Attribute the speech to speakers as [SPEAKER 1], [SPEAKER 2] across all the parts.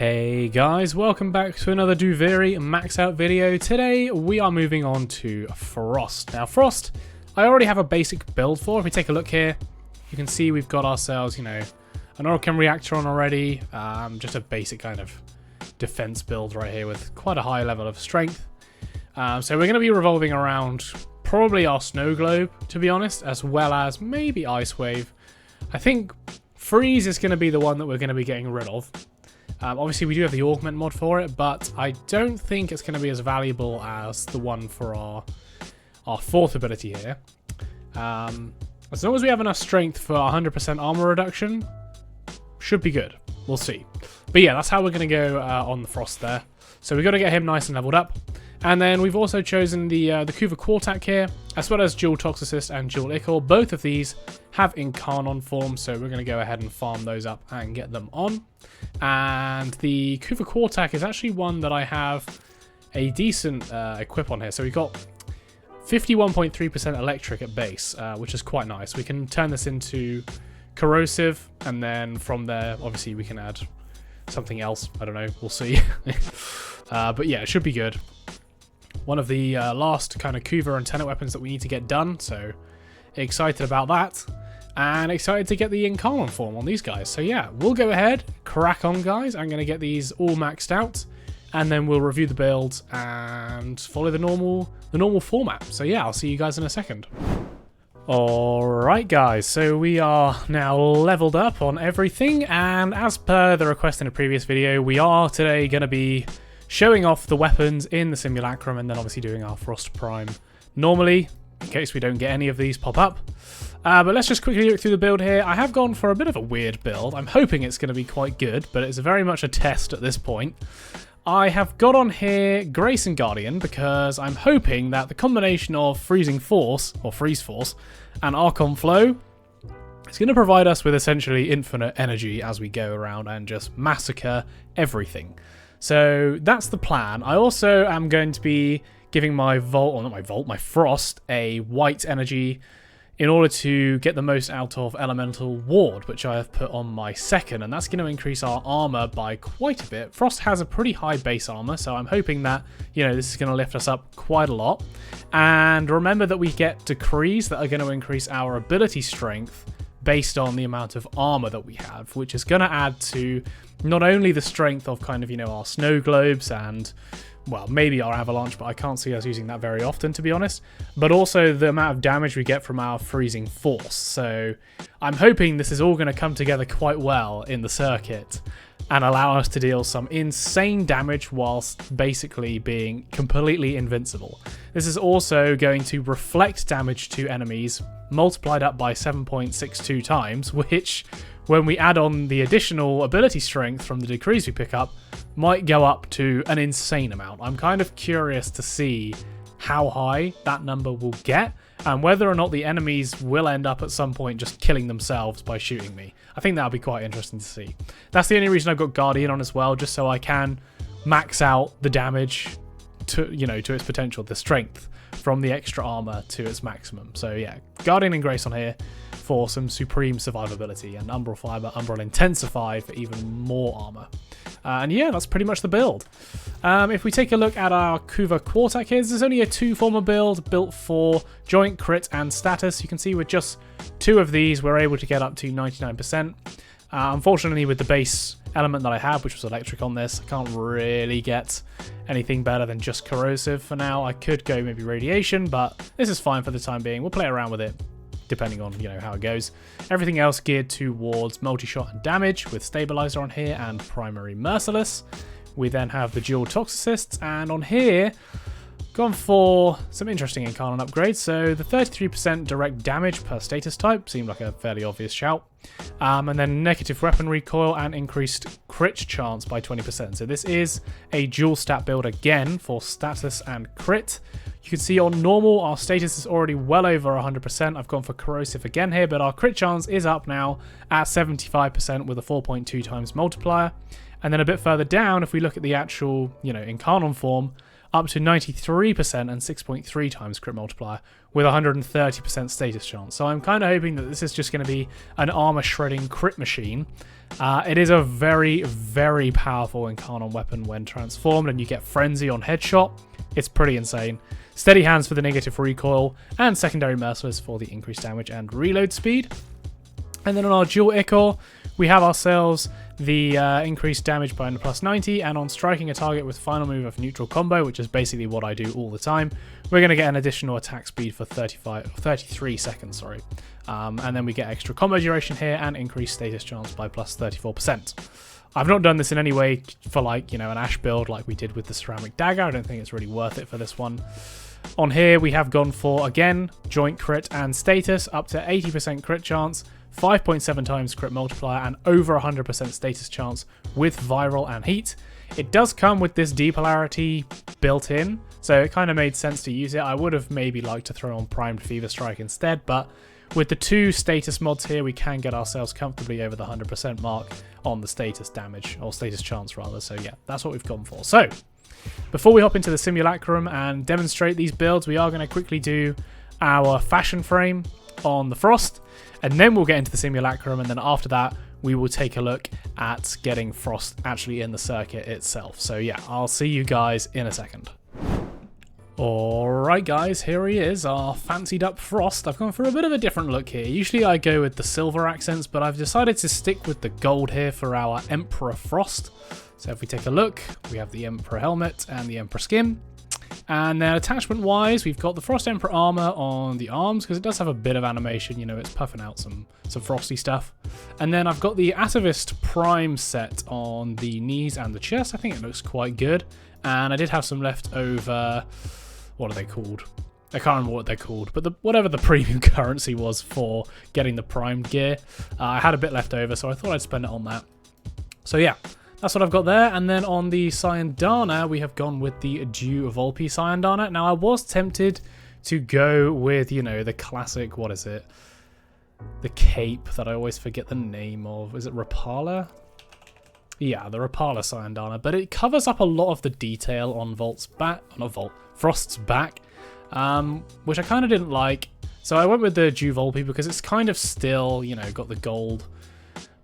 [SPEAKER 1] Hey guys, welcome back to another Duviri max out video. Today we are moving on to Frost. Now Frost, I already have a basic build for. If we take a look here, you can see we've got ourselves, an Orichem reactor on already. Just a basic kind of defense build right here with quite a high level of strength. So we're going to be revolving around probably our snow globe, to be honest, as well as maybe ice wave. I think freeze is going to be the one that we're going to be getting rid of. Obviously, we do have the augment mod for it, but I don't think it's going to be as valuable as the one for our fourth ability here. As long as we have enough strength for 100% armor reduction, should be good. We'll see. But yeah, that's how we're going to go on the Frost there. So we've got to get him nice and leveled up. And then we've also chosen the Kuva Quartakk here, as well as dual Toxocyst and dual Ichor. Both of these have Incarnon form, so we're going to go ahead and farm those up and get them on. And the Kuva Quartakk is actually one that I have a decent equip on here. So we've got 51.3% electric at base, which is quite nice. We can turn this into corrosive, and then from there, obviously, we can add something else. I don't know. We'll see. But yeah, it should be good. One of the last kind of Kuva and Tenno weapons that we need to get done, so excited about that. And excited to get the Incarnon form on these guys. So yeah, we'll go ahead, crack on guys. I'm going to get these all maxed out, and then we'll review the build and follow the normal format. So yeah, I'll see you guys in a second. Alright guys, so we are now leveled up on everything, and as per the request in a previous video, we are today going to be showing off the weapons in the simulacrum, and then obviously doing our Frost Prime normally, in case we don't get any of these pop up. But let's just quickly look through the build here. I have gone for a bit of a weird build. I'm hoping it's going to be quite good, but it's very much a test at this point. I have got on here Grace and Guardian because I'm hoping that the combination of Freezing Force, or Freeze Force, and Archon Flow is going to provide us with essentially infinite energy as we go around and just massacre everything. So that's the plan. I also am going to be giving my Frost a white energy in order to get the most out of Elemental Ward, which I have put on my second, and that's going to increase our armor by quite a bit. Frost has a pretty high base armor, so I'm hoping that, this is going to lift us up quite a lot. And remember that we get decrees that are going to increase our ability strength based on the amount of armor that we have, which is going to add to not only the strength of kind of, our snow globes and, well, maybe our avalanche, but I can't see us using that very often, to be honest, but also the amount of damage we get from our freezing force. So I'm hoping this is all going to come together quite well in the circuit and allow us to deal some insane damage whilst basically being completely invincible. This is also going to reflect damage to enemies multiplied up by 7.62 times, which, when we add on the additional ability strength from the decrees we pick up, might go up to an insane amount. I'm kind of curious to see how high that number will get, and whether or not the enemies will end up at some point just killing themselves by shooting me. I think that'll be quite interesting to see. That's the only reason I've got Guardian on as well, just so I can max out the damage to, to its potential, the strength from the extra armor to its maximum. So yeah, Guardian and Grace on here for some supreme survivability, and Umbral Fiber, Umbral Intensify for even more armor. And yeah, that's pretty much the build. If we take a look at our Kuva Quartakk here, this is only a 2-former build built for joint, crit, and status. You can see with just 2 of these, we're able to get up to 99%. Unfortunately, with the base element that I have, which was electric on this, I can't really get anything better than just corrosive for now. I could go maybe radiation, but this is fine for the time being. We'll play around with it, depending on how it goes. Everything else geared towards multi-shot and damage with stabilizer on here and primary merciless. We then have the dual Toxocysts, and on here gone for some interesting Incarnon upgrades. So the 33% direct damage per status type seemed like a fairly obvious shout. And then negative weapon recoil and increased crit chance by 20%. So this is a dual stat build again for status and crit. You can see on normal, our status is already well over 100%. I've gone for corrosive again here, but our crit chance is up now at 75% with a 4.2 times multiplier. And then a bit further down, if we look at the actual, Incarnon form, up to 93% and 6.3 times crit multiplier with 130% status chance. So I'm kind of hoping that this is just going to be an armor shredding crit machine. It is a very, very powerful Incarnon weapon when transformed, and you get Frenzy on headshot. It's pretty insane. Steady Hands for the negative recoil, and Secondary Merciless for the increased damage and reload speed. And then on our dual Ichor, we have ourselves the increased damage by plus 90, and on striking a target with final move of neutral combo, which is basically what I do all the time, we're going to get an additional attack speed for 33 seconds, sorry. And then we get extra combo duration here and increased status chance by plus 34%. I've not done this in any way for, like, you know, an Ash build like we did with the Ceramic Dagger. I don't think it's really worth it for this one. On here, we have gone for, again, joint crit and status, up to 80% crit chance, 5.7 times crit multiplier, and over 100% status chance with viral and heat. It does come with this depolarity built in, so it kind of made sense to use it. I would have maybe liked to throw on primed Fever Strike instead, but with the two status mods here, we can get ourselves comfortably over the 100% mark on the status damage, or status chance rather. So yeah, that's what we've gone for. So before we hop into the simulacrum and demonstrate these builds, we are going to quickly do our fashion frame on the Frost, and then we'll get into the simulacrum, and then after that we will take a look at getting Frost actually in the circuit itself. So yeah, I'll see you guys in a second. Alright guys, here he is, our fancied up Frost. I've gone for a bit of a different look here. Usually I go with the silver accents, but I've decided to stick with the gold here for our Emperor Frost. So if we take a look, we have the Emperor helmet and the Emperor skin. And then attachment wise, we've got the Frost Emperor armor on the arms, because it does have a bit of animation, you know, it's puffing out some frosty stuff. And then I've got the Atavist Prime set on the knees and the chest. I think it looks quite good. And I did have some left over, what are they called? I can't remember what they're called, but whatever the premium currency was for getting the primed gear. I had a bit left over, so I thought I'd spend it on that. So yeah, that's what I've got there. And then on the Syandana, we have gone with the Dew Volpe Syandana. Now, I was tempted to go with, you know, the classic, what is it? The cape that I always forget the name of. Is it Rapala? Yeah, the Rapala Syandana. But it covers up a lot of the detail on Frost's back, which I kind of didn't like. So I went with the Dew Volpe because it's kind of still, you know, got the gold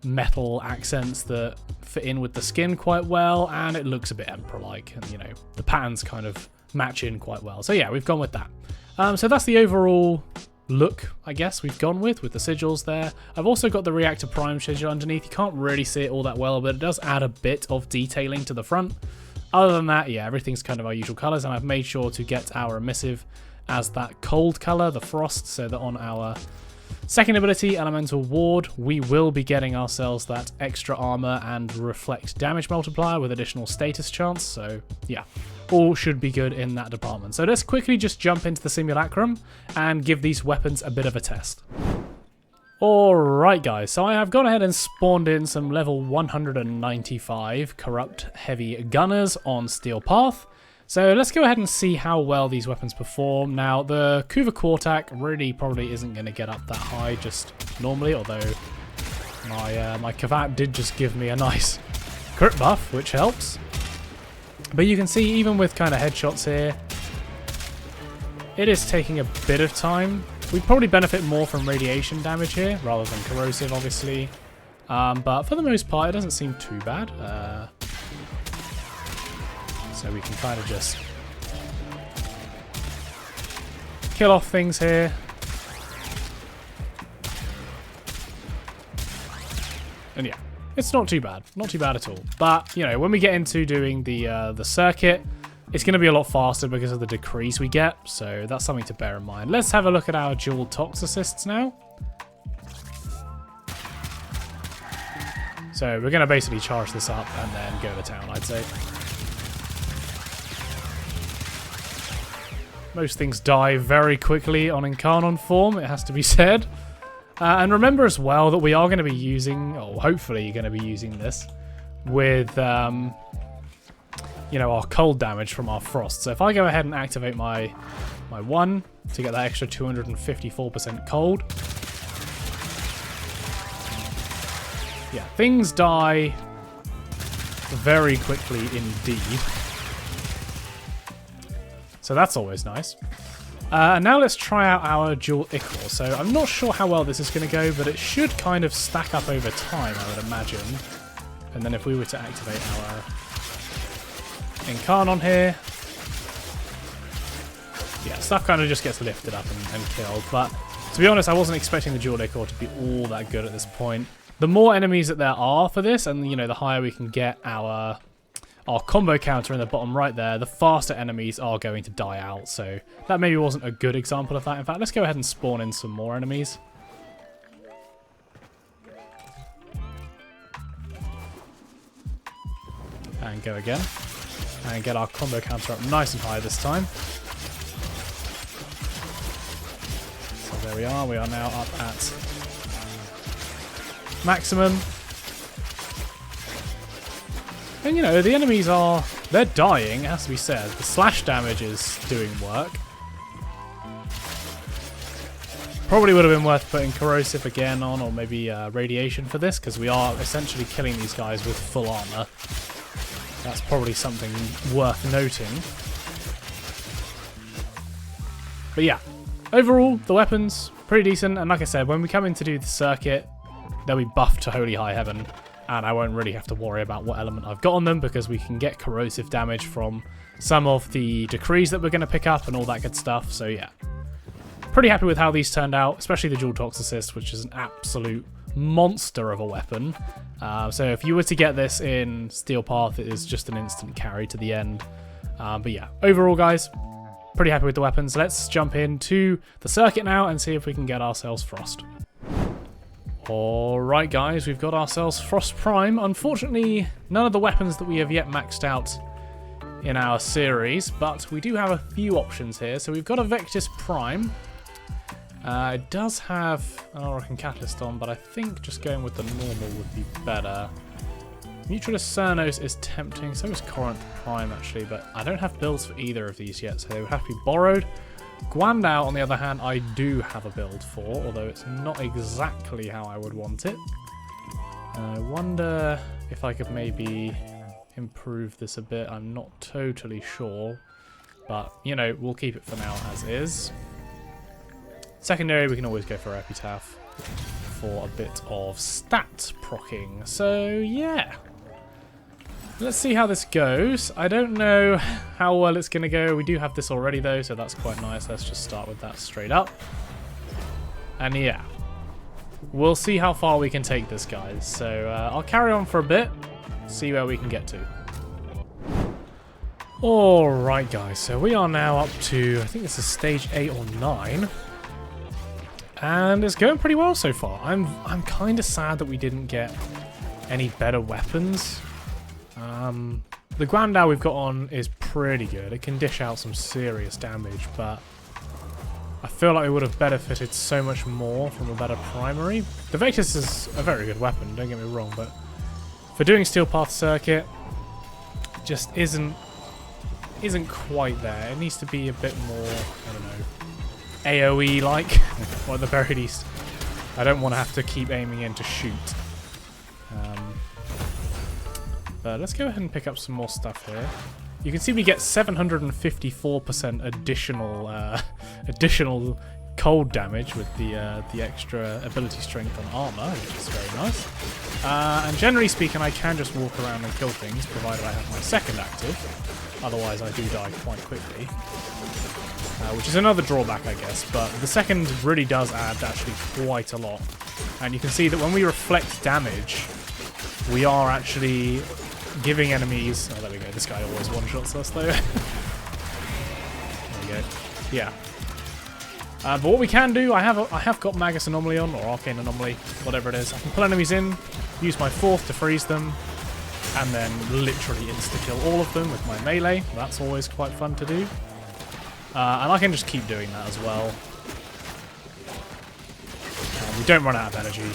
[SPEAKER 1] metal accents that fit in with the skin quite well, and it looks a bit Emperor-like, and, you know, the patterns kind of match in quite well. So yeah, we've gone with that. So that's the overall look, I guess, we've gone with the sigils there. I've also got the Reactor Prime sigil underneath. You can't really see it all that well, but it does add a bit of detailing to the front. Other than that, yeah, everything's kind of our usual colours, and I've made sure to get our emissive as that cold colour, the Frost, so that on our second ability, Elemental Ward, we will be getting ourselves that extra armor and reflect damage multiplier with additional status chance. So yeah, all should be good in that department. So let's quickly just jump into the simulacrum and give these weapons a bit of a test. Alright guys, so I have gone ahead and spawned in some level 195 Corrupt Heavy Gunners on Steel Path. So let's go ahead and see how well these weapons perform. Now, the Kuva Quartakk really probably isn't going to get up that high just normally, although my Kavat did just give me a nice crit buff, which helps. But you can see, even with kind of headshots here, it is taking a bit of time. We'd probably benefit more from radiation damage here, rather than corrosive, obviously. But for the most part, it doesn't seem too bad. So we can kind of just kill off things here. And yeah, it's not too bad. Not too bad at all. But, you know, when we get into doing the circuit, it's going to be a lot faster because of the decrease we get. So that's something to bear in mind. Let's have a look at our dual Toxocysts now. So we're going to basically charge this up and then go to town, I'd say. Most things die very quickly on Incarnon form, it has to be said. And remember as well that we are going to be using, or hopefully you're going to be using this, with, you know, our cold damage from our Frost. So if I go ahead and activate my one to get that extra 254% cold. Yeah, things die very quickly indeed. So that's always nice. Now let's try out our dual Ichor. So I'm not sure how well this is going to go, but it should kind of stack up over time, I would imagine. And then if we were to activate our Incarn on here, yeah, stuff kind of just gets lifted up and killed. But to be honest, I wasn't expecting the dual Ichor to be all that good at this point. The more enemies that there are for this, and you know, the higher we can get our combo counter in the bottom right there, the faster enemies are going to die out. So that maybe wasn't a good example of that. In fact, let's go ahead and spawn in some more enemies. And go again. And get our combo counter up nice and high this time. So there we are. We are now up at maximum. And you know, the enemies they're dying, it has to be said. The slash damage is doing work. Probably would have been worth putting corrosive again on, or maybe radiation for this, because we are essentially killing these guys with full armor. That's probably something worth noting. But yeah, overall, the weapons, pretty decent. And like I said, when we come in to do the circuit, they'll be buffed to Holy High Heaven. And I won't really have to worry about what element I've got on them, because we can get corrosive damage from some of the decrees that we're going to pick up and all that good stuff. So yeah, pretty happy with how these turned out, especially the dual Toxocyst, which is an absolute monster of a weapon. So if you were to get this in Steel Path, it is just an instant carry to the end. But yeah, overall guys, pretty happy with the weapons. Let's jump into the circuit now and see if we can get ourselves Frost. Alright guys, we've got ourselves Frost Prime. Unfortunately, none of the weapons that we have yet maxed out in our series, but we do have a few options here. So we've got a Vectis Prime. It does have an Orokin Catalyst on, but I think just going with the normal would be better. Mutualist Cernos is tempting, so is Corinth Prime actually, but I don't have builds for either of these yet, so they would have to be borrowed. Guandao, on the other hand, I do have a build for, although it's not exactly how I would want it. I wonder if I could maybe improve this a bit. I'm not totally sure, but, you know, we'll keep it for now as is. Secondary, we can always go for Epitaph for a bit of stat procking. So, yeah. Let's see how this goes. I don't know how well it's going to go. We do have this already, though, so that's quite nice. Let's just start with that straight up. And, yeah. We'll see how far we can take this, guys. So, I'll carry on for a bit, see where we can get to. Alright, guys. So, we are now up to, I think this is stage 8 or 9. And it's going pretty well so far. I'm kind of sad that we didn't get any better weapons. The Guandao we've got on is pretty good. It can dish out some serious damage, but I feel like we would have benefited so much more from a better primary. The Vectis is a very good weapon, don't get me wrong, but for doing Steel Path Circuit, it just isn't quite there. It needs to be a bit more, I don't know, AoE-like, or at the very least, I don't want to have to keep aiming in to shoot. But let's go ahead and pick up some more stuff here. You can see we get 754% additional cold damage with the extra ability strength on armor, which is very nice. And generally speaking, I can just walk around and kill things, provided I have my second active. Otherwise, I do die quite quickly. Which is another drawback, I guess, but the second really does add actually quite a lot. And you can see that when we reflect damage, we are actually giving enemies... Oh, there we go. This guy always one-shots us, though. There we go. Yeah. But what we can do, I have got Magus Anomaly on, or Arcane Anomaly, whatever it is. I can pull enemies in, use my fourth to freeze them, and then literally insta-kill all of them with my melee. That's always quite fun to do. And I can just keep doing that as well. We don't run out of energy,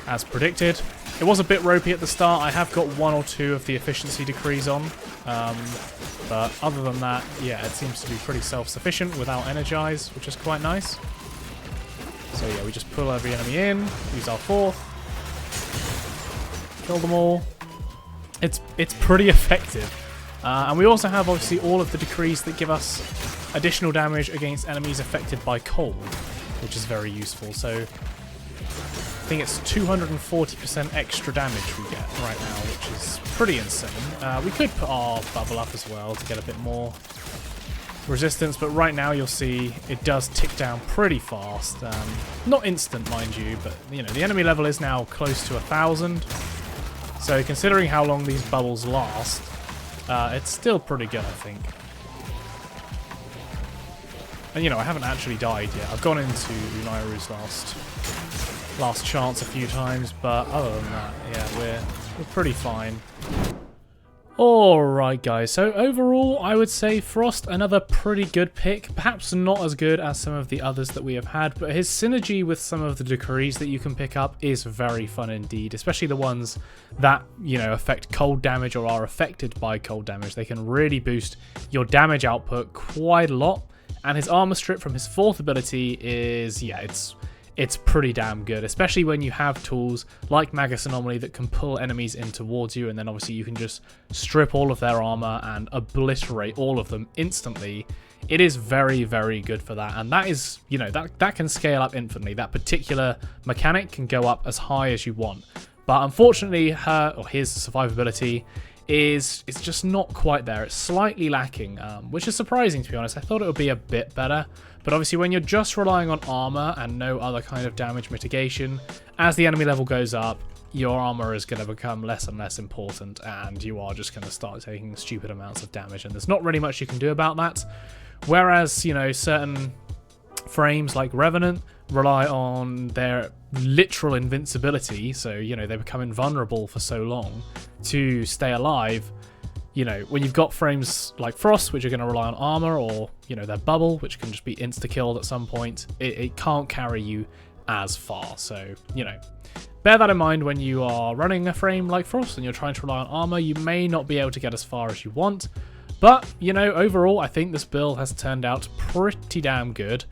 [SPEAKER 1] as predicted. It was a bit ropey at the start. I have got 1 or 2 of the efficiency decrees on. But other than that, yeah, it seems to be pretty self-sufficient without energize, which is quite nice. So yeah, we just pull every enemy in, use our fourth, kill them all. It's pretty effective. And we also have obviously all of the decrees that give us additional damage against enemies affected by cold, which is very useful. So I think it's 240% extra damage we get right now, which is pretty insane. We could put our bubble up as well to get a bit more resistance, but right now you'll see it does tick down pretty fast. Not instant, mind you, but you know, the enemy level is now close to 1,000. So considering how long these bubbles last, it's still pretty good, I think. And you know, I haven't actually died yet. I've gone into Unairu's last chance a few times, but other than that, yeah, we're pretty fine. Alright guys, so overall I would say Frost, another pretty good pick. Perhaps not as good as some of the others that we have had, but his synergy with some of the decrees that you can pick up is very fun indeed, especially the ones that, you know, affect cold damage or are affected by cold damage. They can really boost your damage output quite a lot, and his armor strip from his 4th ability is, yeah, it's pretty damn good, especially when you have tools like Magus Anomaly that can pull enemies in towards you, and then obviously you can just strip all of their armor and obliterate all of them instantly. It is very, very good for that, and that is, you know, that can scale up infinitely. That particular mechanic can go up as high as you want, but unfortunately his survivability is just not quite there. It's slightly lacking, which is surprising, to be honest. I thought it would be a bit better, but obviously when you're just relying on armor and no other kind of damage mitigation, as the enemy level goes up, your armor is going to become less and less important, and you are just going to start taking stupid amounts of damage, and there's not really much you can do about that. Whereas, you know, certain frames like Revenant rely on their literal invincibility, so, you know, they become invulnerable for so long to stay alive. You know, when you've got frames like Frost, which are going to rely on armor, or, you know, their bubble, which can just be insta-killed at some point, it can't carry you as far. So, you know, bear that in mind when you are running a frame like Frost and you're trying to rely on armor. You may not be able to get as far as you want, but, you know, overall, I think this build has turned out pretty damn good.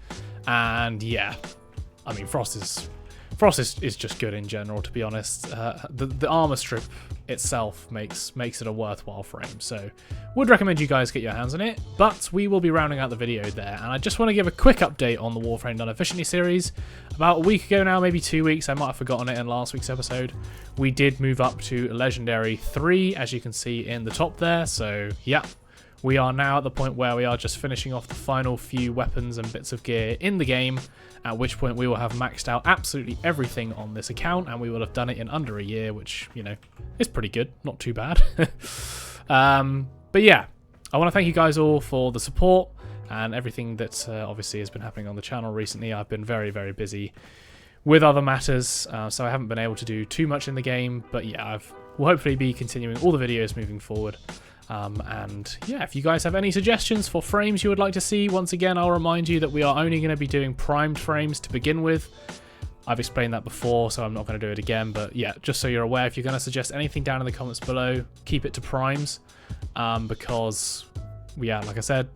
[SPEAKER 1] And yeah, I mean, Frost is just good in general, to be honest. The armor strip itself makes it a worthwhile frame, so would recommend you guys get your hands on it. But we will be rounding out the video there, and I just want to give a quick update on the Warframe Done Efficiently series. About a week ago now, maybe 2 weeks, I might have forgotten it in last week's episode, we did move up to Legendary 3, as you can see in the top there. So yeah, we are now at the point where we are just finishing off the final few weapons and bits of gear in the game, at which point we will have maxed out absolutely everything on this account, and we will have done it in under a year, which, you know, is pretty good, not too bad. But yeah, I want to thank you guys all for the support and everything that obviously has been happening on the channel recently. I've been very, very busy with other matters, so I haven't been able to do too much in the game, but yeah, we'll hopefully be continuing all the videos moving forward. And yeah, if you guys have any suggestions for frames you would like to see, once again, I'll remind you that we are only going to be doing primed frames to begin with. I've explained that before, so I'm not going to do it again, but yeah, just so you're aware, if you're going to suggest anything down in the comments below, keep it to primes, because, yeah, like I said,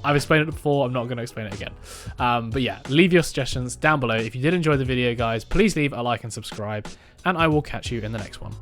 [SPEAKER 1] I've explained it before, I'm not going to explain it again. But yeah, leave your suggestions down below. If you did enjoy the video, guys, please leave a like and subscribe, and I will catch you in the next one.